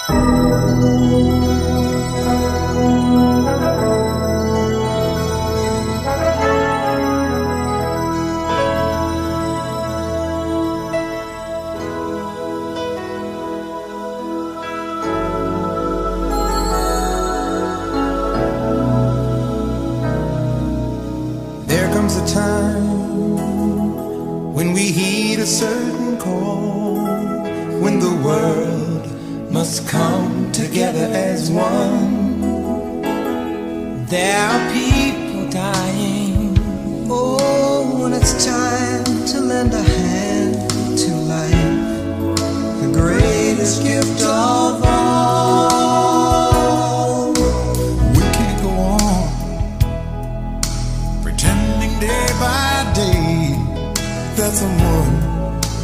There comes a time when we heed a certain call, when the world must come together as one. There are people dying. Oh, when it's time to lend a hand to life, the greatest gift of all. We can't go on pretending day by day that someone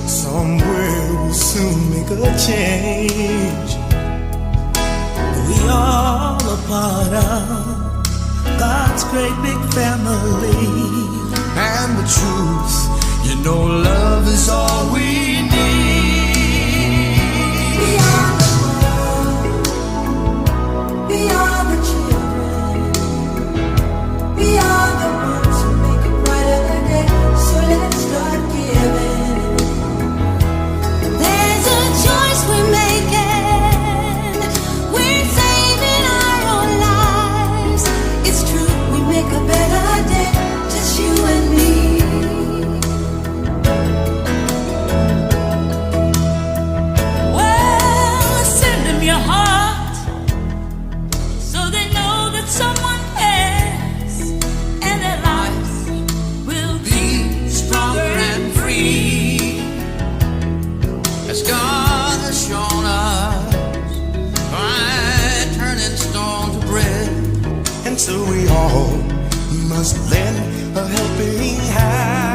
somewhere will soon make a change. We all a part of God's great big family, and the truth, you know, love is all we need. We are the world, we are the children, we are the ones who make it brighter every day. So let's start giving. There's a choice we're making. We're saving our own lives. It's true, we make a better day, just you and me. Well, send them your heart so they know that someone cares, and their lives will be stronger and free, As God has shown us by turning stone to bread. And so we all must lend a helping hand.